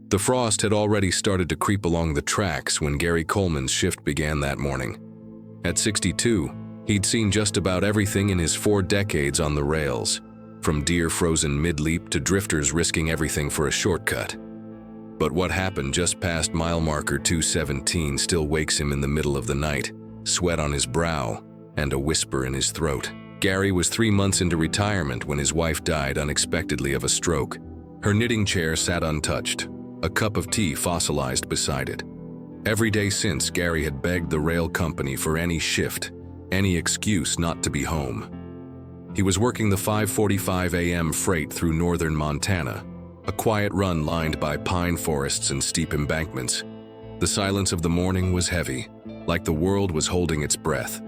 The frost had already started to creep along the tracks when Gary Coleman's shift began that morning. At 62, he'd seen just about everything in his 4 decades on the rails, from deer frozen mid-leap to drifters risking everything for a shortcut. But what happened just past mile marker 217 still wakes him in the middle of the night, sweat on his brow and a whisper in his throat. Gary was 3 months into retirement when his wife died unexpectedly of a stroke. Her knitting chair sat untouched, a cup of tea fossilized beside it. Every day since, Gary had begged the rail company for any shift, any excuse not to be home. He was working the 5:45 a.m. freight through northern Montana, a quiet run lined by pine forests and steep embankments. The silence of the morning was heavy, like the world was holding its breath.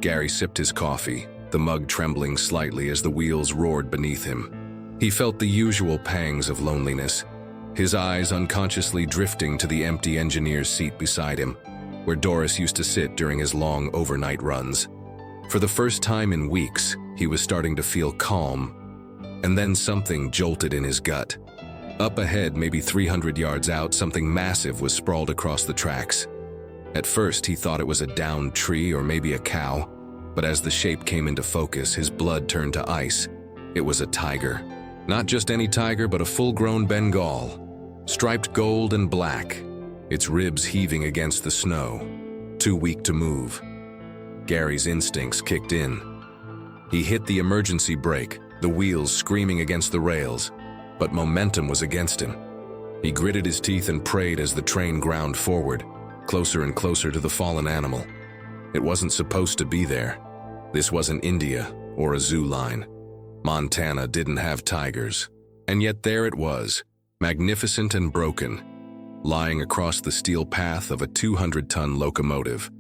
Gary sipped his coffee, the mug trembling slightly as the wheels roared beneath him. He felt the usual pangs of loneliness, his eyes unconsciously drifting to the empty engineer's seat beside him, where Doris used to sit during his long overnight runs. For the first time in weeks, he was starting to feel calm, and then something jolted in his gut. Up ahead, maybe 300 yards out, something massive was sprawled across the tracks. At first, he thought it was a downed tree or maybe a cow, but as the shape came into focus, his blood turned to ice. It was a tiger. Not just any tiger, but a full-grown Bengal, striped gold and black, its ribs heaving against the snow, too weak to move. Gary's instincts kicked in. He hit the emergency brake, the wheels screaming against the rails, but momentum was against him. He gritted his teeth and prayed as the train ground forward, closer and closer to the fallen animal. It wasn't supposed to be there. This wasn't India or a zoo line. Montana didn't have tigers, and yet there it was, magnificent and broken, lying across the steel path of a 200-ton locomotive.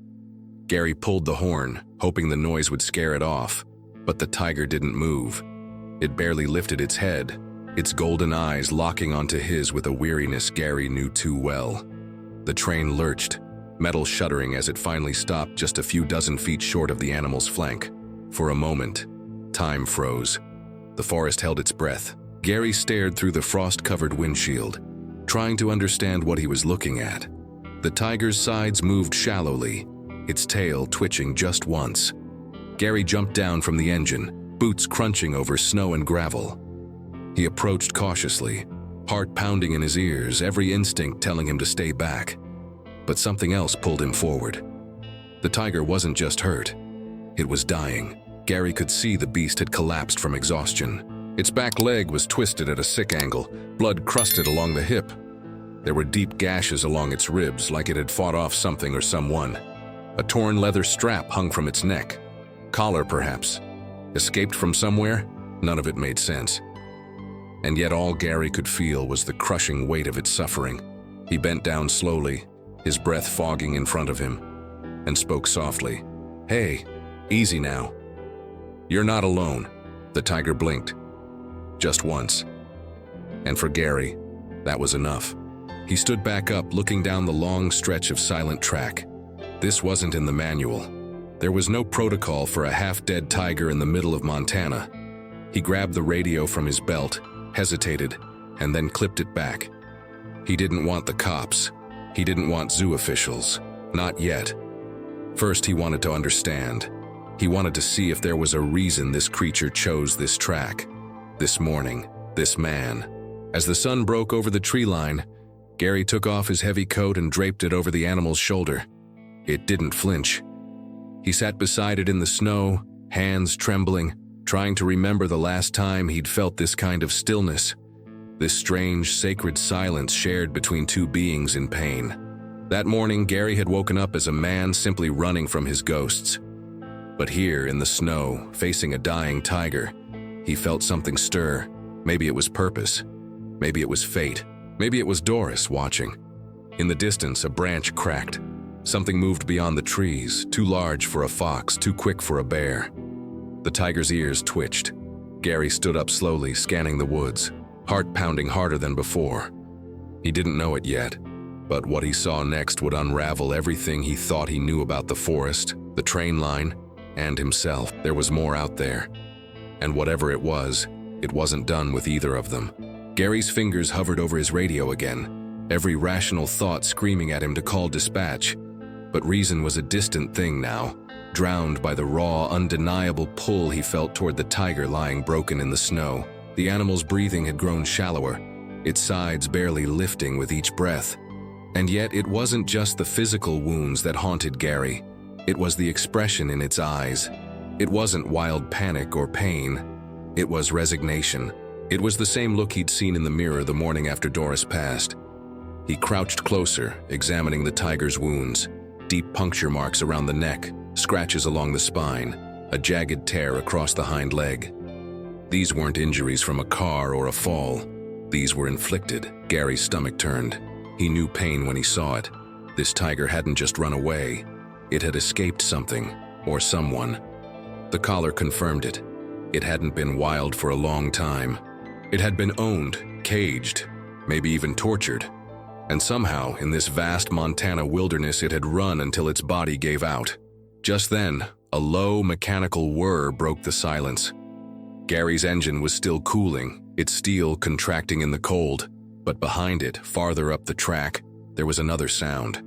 Gary pulled the horn, hoping the noise would scare it off, but the tiger didn't move. It barely lifted its head, its golden eyes locking onto his with a weariness Gary knew too well. The train lurched, metal shuddering as it finally stopped just a few dozen feet short of the animal's flank. For a moment, time froze. The forest held its breath. Gary stared through the frost-covered windshield, trying to understand what he was looking at. The tiger's sides moved shallowly, its tail twitching just once. Gary jumped down from the engine, boots crunching over snow and gravel. He approached cautiously, heart pounding in his ears, every instinct telling him to stay back. But something else pulled him forward. The tiger wasn't just hurt. It was dying. Gary could see the beast had collapsed from exhaustion. Its back leg was twisted at a sick angle, blood crusted along the hip. There were deep gashes along its ribs, like it had fought off something or someone. A torn leather strap hung from its neck. Collar, perhaps. Escaped from somewhere? None of it made sense. And yet all Gary could feel was the crushing weight of its suffering. He bent down slowly, his breath fogging in front of him, and spoke softly. "Hey, easy now. You're not alone." The tiger blinked. Just once. And for Gary, that was enough. He stood back up, looking down the long stretch of silent track. This wasn't in the manual. There was no protocol for a half-dead tiger in the middle of Montana. He grabbed the radio from his belt, hesitated, and then clipped it back. He didn't want the cops. He didn't want zoo officials. Not yet. First, he wanted to understand. He wanted to see if there was a reason this creature chose this track, this morning, this man. As the sun broke over the tree line, Gary took off his heavy coat and draped it over the animal's shoulder. It didn't flinch. He sat beside it in the snow, hands trembling, trying to remember the last time he'd felt this kind of stillness, this strange, sacred silence shared between two beings in pain. That morning, Gary had woken up as a man simply running from his ghosts. But here, in the snow, facing a dying tiger, he felt something stir. Maybe it was purpose. Maybe it was fate. Maybe it was Doris watching. In the distance, a branch cracked. Something moved beyond the trees, too large for a fox, too quick for a bear. The tiger's ears twitched. Gary stood up slowly, scanning the woods, heart pounding harder than before. He didn't know it yet, but what he saw next would unravel everything he thought he knew about the forest, the train line, and himself. There was more out there. And whatever it wasn't done with either of them. Gary's fingers hovered over his radio again, every rational thought screaming at him to call dispatch. But reason was a distant thing now, drowned by the raw, undeniable pull he felt toward the tiger lying broken in the snow. The animal's breathing had grown shallower, its sides barely lifting with each breath. And yet it wasn't just the physical wounds that haunted Gary. It was the expression in its eyes. It wasn't wild panic or pain. It was resignation. It was the same look he'd seen in the mirror the morning after Doris passed. He crouched closer, examining the tiger's wounds. Deep puncture marks around the neck, scratches along the spine, a jagged tear across the hind leg. These weren't injuries from a car or a fall. These were inflicted. Gary's stomach turned. He knew pain when he saw it. This tiger hadn't just run away. It had escaped something, or someone. The collar confirmed it. It hadn't been wild for a long time. It had been owned, caged, maybe even tortured. And somehow, in this vast Montana wilderness, it had run until its body gave out. Just then, a low, mechanical whir broke the silence. Gary's engine was still cooling, its steel contracting in the cold. But behind it, farther up the track, there was another sound.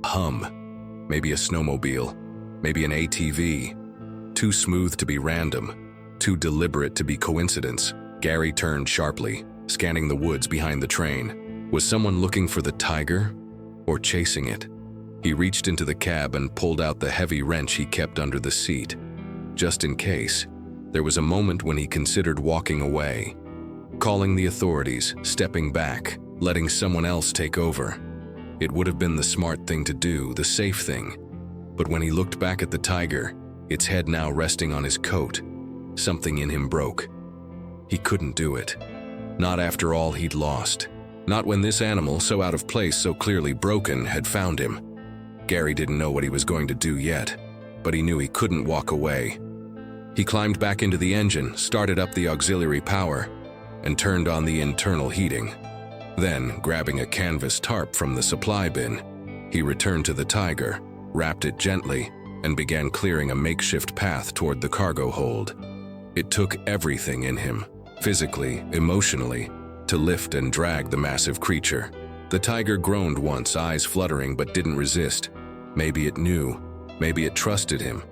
A hum. Maybe a snowmobile. Maybe an ATV. Too smooth to be random. Too deliberate to be coincidence. Gary turned sharply, scanning the woods behind the train. Was someone looking for the tiger? Or chasing it? He reached into the cab and pulled out the heavy wrench he kept under the seat. Just in case, there was a moment when he considered walking away. Calling the authorities, stepping back, letting someone else take over. It would have been the smart thing to do, the safe thing. But when he looked back at the tiger, its head now resting on his coat, something in him broke. He couldn't do it. Not after all he'd lost. Not when this animal, so out of place, so clearly broken, had found him. Gary didn't know what he was going to do yet, but he knew he couldn't walk away. He climbed back into the engine, started up the auxiliary power, and turned on the internal heating. Then, grabbing a canvas tarp from the supply bin, he returned to the tiger, wrapped it gently, and began clearing a makeshift path toward the cargo hold. It took everything in him, physically, emotionally, to lift and drag the massive creature. The tiger groaned once, eyes fluttering, but didn't resist. Maybe it knew, maybe it trusted him,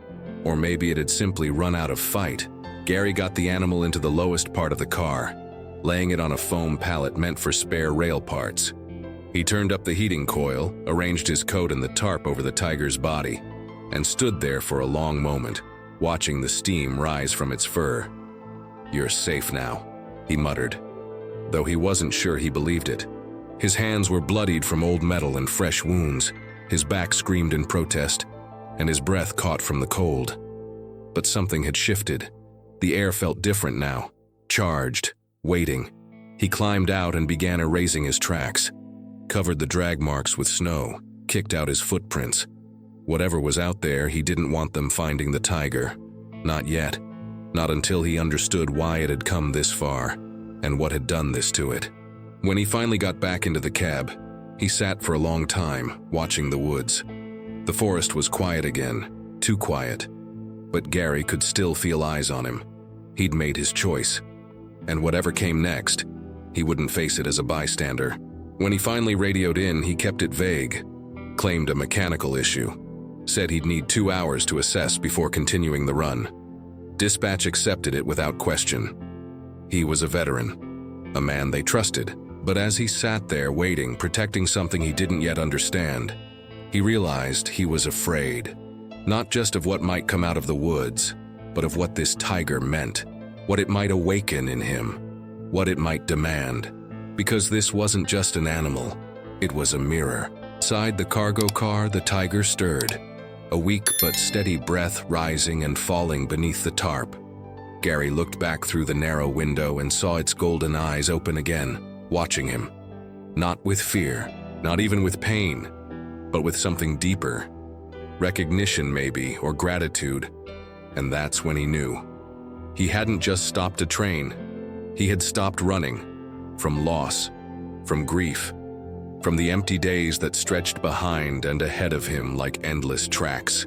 or maybe it had simply run out of fight. Gary got the animal into the lowest part of the car, laying it on a foam pallet meant for spare rail parts. He turned up the heating coil, arranged his coat and the tarp over the tiger's body, and stood there for a long moment, watching the steam rise from its fur. "You're safe now," he muttered, though he wasn't sure he believed it. His hands were bloodied from old metal and fresh wounds, his back screamed in protest, and his breath caught from the cold. But something had shifted. The air felt different now, charged, waiting. He climbed out and began erasing his tracks, covered the drag marks with snow, kicked out his footprints. Whatever was out there, he didn't want them finding the tiger. Not yet. Not until he understood why it had come this far, and what had done this to it. When he finally got back into the cab, he sat for a long time, watching the woods. The forest was quiet again, too quiet. But Gary could still feel eyes on him. He'd made his choice. And whatever came next, he wouldn't face it as a bystander. When he finally radioed in, he kept it vague, claimed a mechanical issue, said he'd need 2 hours to assess before continuing the run. Dispatch accepted it without question. He was a veteran, a man they trusted. But as he sat there waiting, protecting something he didn't yet understand, he realized he was afraid. Not just of what might come out of the woods, but of what this tiger meant, what it might awaken in him, what it might demand. Because this wasn't just an animal, it was a mirror. Inside the cargo car, the tiger stirred, a weak but steady breath rising and falling beneath the tarp. Gary looked back through the narrow window and saw its golden eyes open again, watching him. Not with fear, not even with pain, but with something deeper. Recognition maybe, or gratitude. And that's when he knew. He hadn't just stopped a train. He had stopped running. From loss, from grief, from the empty days that stretched behind and ahead of him like endless tracks.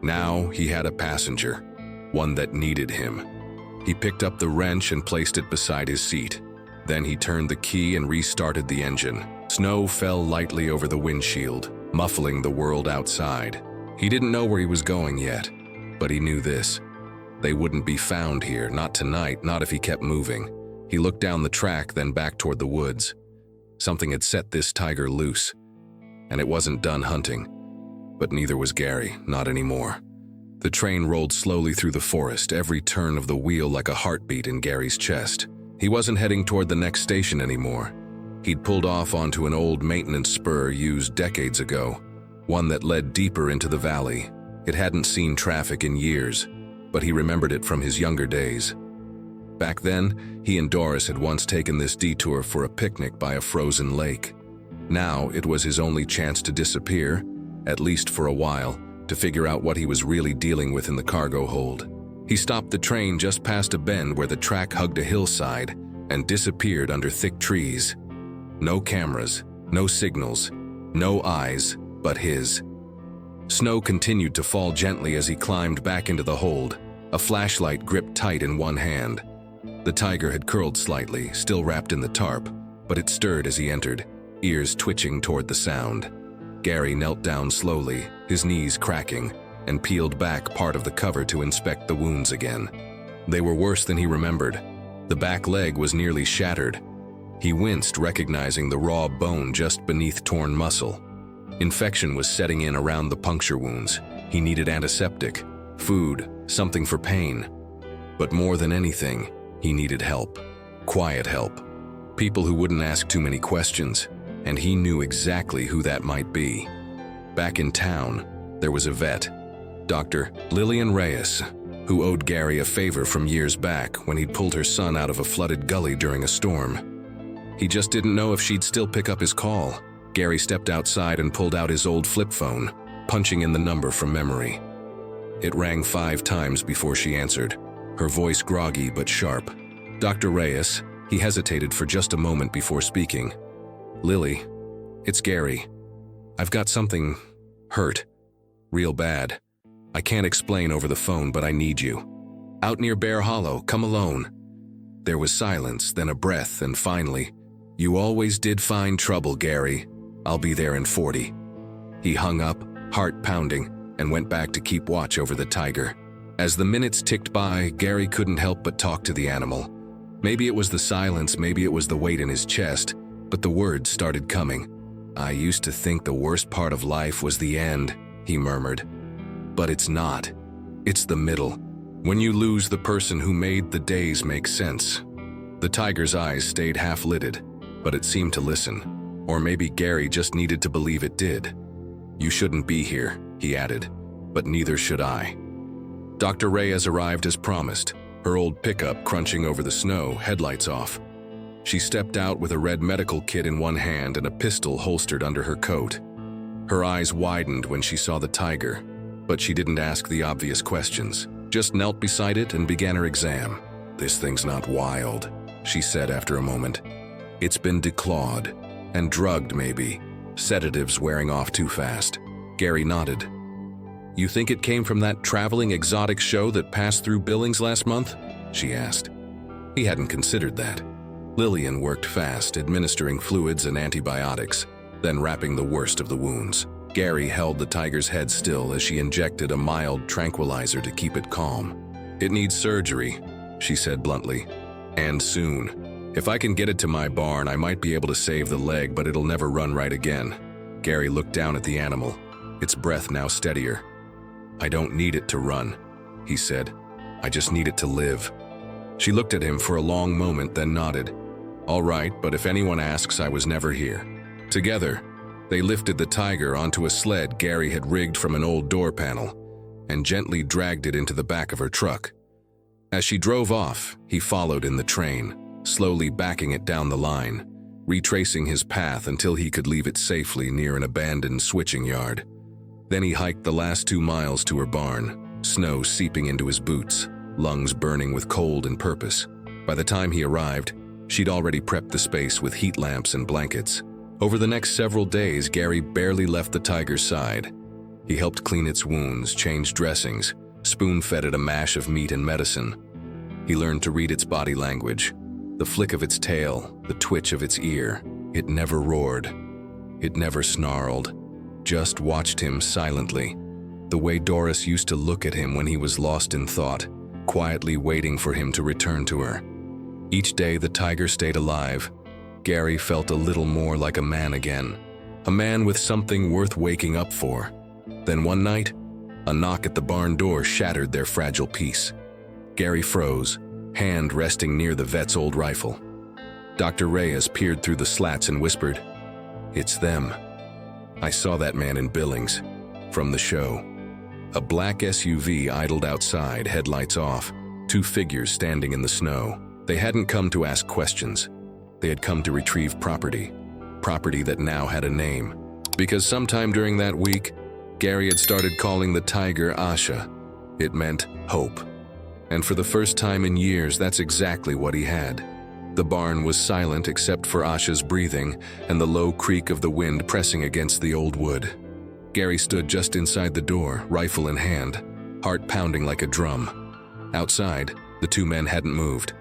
Now he had a passenger, one that needed him. He picked up the wrench and placed it beside his seat. Then he turned the key and restarted the engine. Snow fell lightly over the windshield, muffling the world outside. He didn't know where he was going yet, but he knew this. They wouldn't be found here, not tonight, not if he kept moving. He looked down the track, then back toward the woods. Something had set this tiger loose, and it wasn't done hunting. But neither was Gary, not anymore. The train rolled slowly through the forest, every turn of the wheel like a heartbeat in Gary's chest. He wasn't heading toward the next station anymore. He'd pulled off onto an old maintenance spur used decades ago, one that led deeper into the valley. It hadn't seen traffic in years, but he remembered it from his younger days. Back then, he and Doris had once taken this detour for a picnic by a frozen lake. Now it was his only chance to disappear, at least for a while, to figure out what he was really dealing with in the cargo hold. He stopped the train just past a bend where the track hugged a hillside and disappeared under thick trees. No cameras, no signals, no eyes but his. Snow continued to fall gently as he climbed back into the hold, a flashlight gripped tight in one hand. The tiger had curled slightly, still wrapped in the tarp, but it stirred as he entered, ears twitching toward the sound. Gary knelt down slowly, his knees cracking, and peeled back part of the cover to inspect the wounds again. They were worse than he remembered. The back leg was nearly shattered. He winced, recognizing the raw bone just beneath torn muscle. Infection was setting in around the puncture wounds. He needed antiseptic, food, something for pain. But more than anything, he needed help. Quiet help. People who wouldn't ask too many questions, and he knew exactly who that might be. Back in town, there was a vet, Dr. Lillian Reyes, who owed Gary a favor from years back when he'd pulled her son out of a flooded gully during a storm. He just didn't know if she'd still pick up his call. Gary stepped outside and pulled out his old flip phone, punching in the number from memory. It rang 5 times before she answered, her voice groggy but sharp. Dr. Reyes, he hesitated for just a moment before speaking. Lily, it's Gary. I've got something hurt. Real bad. I can't explain over the phone, but I need you. Out near Bear Hollow, come alone. There was silence, then a breath, and finally, you always did find trouble, Gary. I'll be there in 40. He hung up, heart pounding, and went back to keep watch over the tiger. As the minutes ticked by, Gary couldn't help but talk to the animal. Maybe it was the silence, maybe it was the weight in his chest, but the words started coming. I used to think the worst part of life was the end, he murmured. But it's not. It's the middle. When you lose the person who made the days make sense. The tiger's eyes stayed half-lidded, but it seemed to listen. Or maybe Gary just needed to believe it did. You shouldn't be here, he added, but neither should I. Dr. Reyes arrived as promised, her old pickup crunching over the snow, headlights off. She stepped out with a red medical kit in one hand and a pistol holstered under her coat. Her eyes widened when she saw the tiger, but she didn't ask the obvious questions, just knelt beside it and began her exam. This thing's not wild, she said after a moment. It's been declawed, and drugged maybe, sedatives wearing off too fast. Gary nodded. You think it came from that traveling exotic show that passed through Billings last month? She asked. He hadn't considered that. Lillian worked fast, administering fluids and antibiotics, then wrapping the worst of the wounds. Gary held the tiger's head still as she injected a mild tranquilizer to keep it calm. It needs surgery, she said bluntly. And soon. If I can get it to my barn, I might be able to save the leg, but it'll never run right again. Gary looked down at the animal, its breath now steadier. I don't need it to run, he said. I just need it to live. She looked at him for a long moment, then nodded. All right, but if anyone asks, I was never here. Together, they lifted the tiger onto a sled Gary had rigged from an old door panel and gently dragged it into the back of her truck. As she drove off, he followed in the train, slowly backing it down the line, retracing his path until he could leave it safely near an abandoned switching yard. Then he hiked the last 2 miles to her barn, snow seeping into his boots, lungs burning with cold and purpose. By the time he arrived, she'd already prepped the space with heat lamps and blankets. Over the next several days, Gary barely left the tiger's side. He helped clean its wounds, change dressings, spoon-fed it a mash of meat and medicine. He learned to read its body language, the flick of its tail, the twitch of its ear. It never roared. It never snarled, just watched him silently, the way Doris used to look at him when he was lost in thought, quietly waiting for him to return to her. Each day the tiger stayed alive. Gary felt a little more like a man again, a man with something worth waking up for. Then one night, a knock at the barn door shattered their fragile peace. Gary froze, hand resting near the vet's old rifle. Dr. Reyes peered through the slats and whispered, "It's them. I saw that man in Billings, from the show." A black SUV idled outside, headlights off, two figures standing in the snow. They hadn't come to ask questions. They had come to retrieve property that now had a name. Because sometime during that week, Gary had started calling the tiger Asha. It meant hope. And for the first time in years, that's exactly what he had. The barn was silent except for Asha's breathing and the low creak of the wind pressing against the old wood. Gary stood just inside the door, rifle in hand, heart pounding like a drum. Outside, the two men hadn't moved.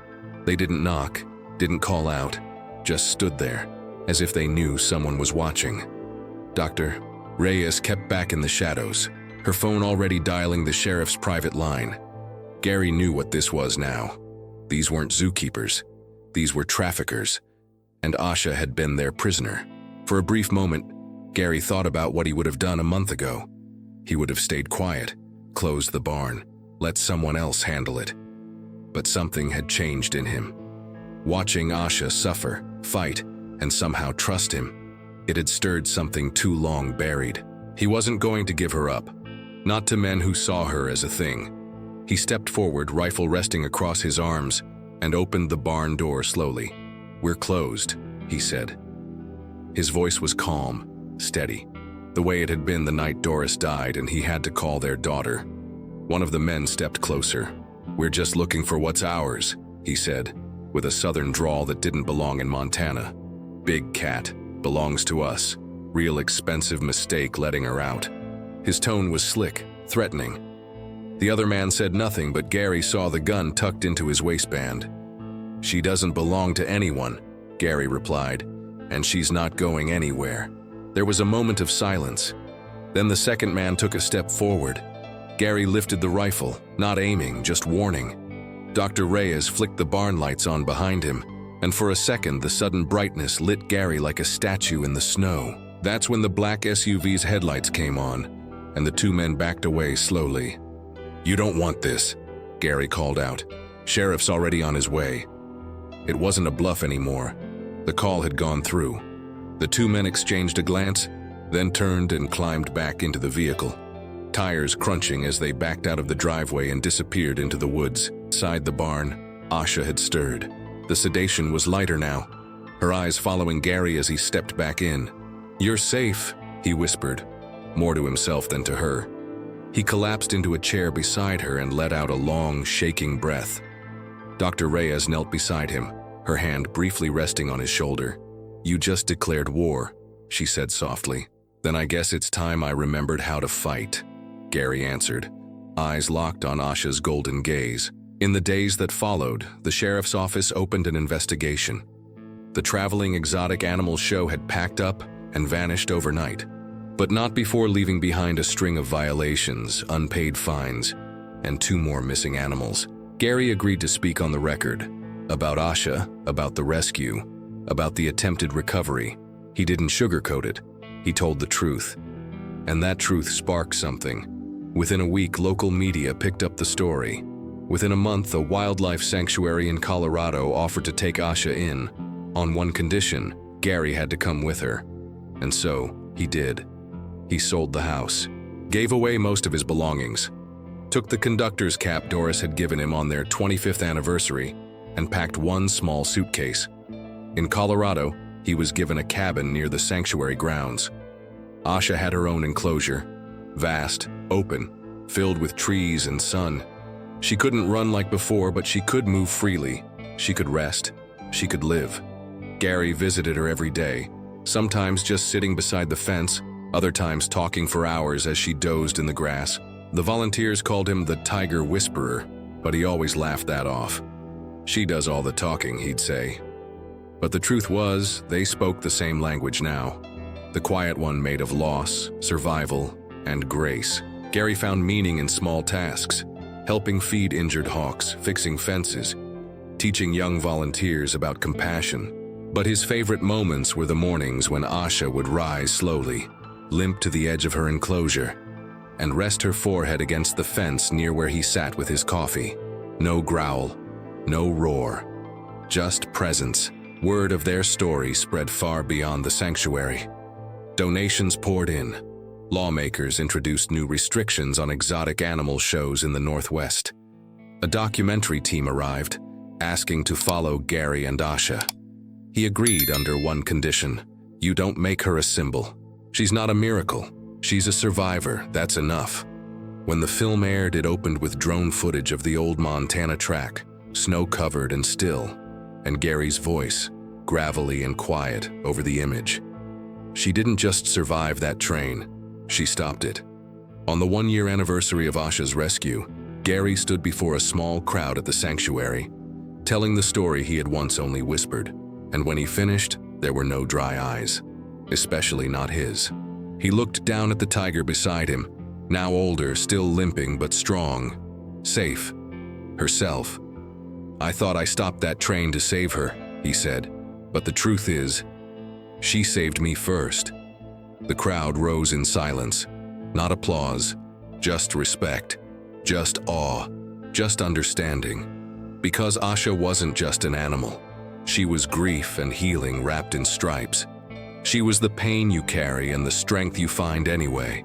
They didn't knock, didn't call out, just stood there, as if they knew someone was watching. Dr. Reyes kept back in the shadows, her phone already dialing the sheriff's private line. Gary knew what this was now. These weren't zookeepers. These were traffickers, and Asha had been their prisoner. For a brief moment, Gary thought about what he would have done a month ago. He would have stayed quiet, closed the barn, let someone else handle it. But something had changed in him. Watching Asha suffer, fight, and somehow trust him, it had stirred something too long buried. He wasn't going to give her up, not to men who saw her as a thing. He stepped forward, rifle resting across his arms, and opened the barn door slowly. "We're closed," he said. His voice was calm, steady, the way it had been the night Doris died and he had to call their daughter. One of the men stepped closer. "We're just looking for what's ours," he said, with a southern drawl that didn't belong in Montana. "Big cat, belongs to us. Real expensive mistake letting her out." His tone was slick, threatening. The other man said nothing, but Gary saw the gun tucked into his waistband. "She doesn't belong to anyone," Gary replied, "and she's not going anywhere." There was a moment of silence. Then the second man took a step forward. Gary lifted the rifle, not aiming, just warning. Dr. Reyes flicked the barn lights on behind him, and for a second the sudden brightness lit Gary like a statue in the snow. That's when the black SUV's headlights came on, and the two men backed away slowly. "You don't want this," Gary called out. "Sheriff's already on his way." It wasn't a bluff anymore. The call had gone through. The two men exchanged a glance, then turned and climbed back into the vehicle, tires crunching as they backed out of the driveway and disappeared into the woods. Inside the barn, Asha had stirred. The sedation was lighter now, her eyes following Gary as he stepped back in. "You're safe," he whispered, more to himself than to her. He collapsed into a chair beside her and let out a long, shaking breath. Dr. Reyes knelt beside him, her hand briefly resting on his shoulder. "You just declared war," she said softly. "Then I guess it's time I remembered how to fight," Gary answered, eyes locked on Asha's golden gaze. In the days that followed, the sheriff's office opened an investigation. The traveling exotic animal show had packed up and vanished overnight, but not before leaving behind a string of violations, unpaid fines, and 2 more missing animals. Gary agreed to speak on the record, about Asha, about the rescue, about the attempted recovery. He didn't sugarcoat it, he told the truth. And that truth sparked something. Within a week, local media picked up the story. Within a month, a wildlife sanctuary in Colorado offered to take Asha in, on one condition: Gary had to come with her. And so, he did. He sold the house, gave away most of his belongings, took the conductor's cap Doris had given him on their 25th anniversary, and packed one small suitcase. In Colorado, he was given a cabin near the sanctuary grounds. Asha had her own enclosure, vast, open, filled with trees and sun. She couldn't run like before, but she could move freely. She could rest. She could live. Gary visited her every day, sometimes just sitting beside the fence, other times talking for hours as she dozed in the grass. The volunteers called him the Tiger Whisperer, but he always laughed that off. She does all the talking, he'd say. But the truth was, they spoke the same language now. The quiet one made of loss, survival, and grace. Gary found meaning in small tasks, helping feed injured hawks, fixing fences, teaching young volunteers about compassion. But his favorite moments were the mornings when Asha would rise slowly, limp to the edge of her enclosure, and rest her forehead against the fence near where he sat with his coffee. No growl, no roar, just presence. Word of their story spread far beyond the sanctuary. Donations poured in. Lawmakers introduced new restrictions on exotic animal shows in the Northwest. A documentary team arrived, asking to follow Gary and Asha. He agreed under one condition: you don't make her a symbol. She's not a miracle. She's a survivor, that's enough. When the film aired, it opened with drone footage of the old Montana track, snow-covered and still, and Gary's voice, gravelly and quiet, over the image. She didn't just survive that train, she stopped it. On the 1-year anniversary of Asha's rescue, Gary stood before a small crowd at the sanctuary, telling the story he had once only whispered. And when he finished, there were no dry eyes, especially not his. He looked down at the tiger beside him, now older, still limping but strong, safe, herself. I thought I stopped that train to save her, he said, but the truth is, she saved me first. The crowd rose in silence, not applause, just respect, just awe, just understanding. Because Asha wasn't just an animal. She was grief and healing wrapped in stripes. She was the pain you carry and the strength you find anyway.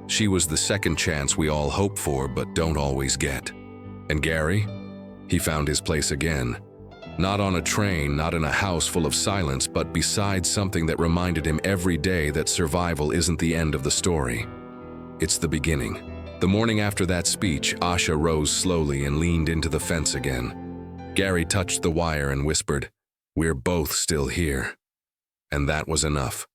She was the second chance we all hope for but don't always get. And Gary? He found his place again. Not on a train, not in a house full of silence, but beside something that reminded him every day that survival isn't the end of the story. It's the beginning. The morning after that speech, Asha rose slowly and leaned into the fence again. Gary touched the wire and whispered, "We're both still here." And that was enough.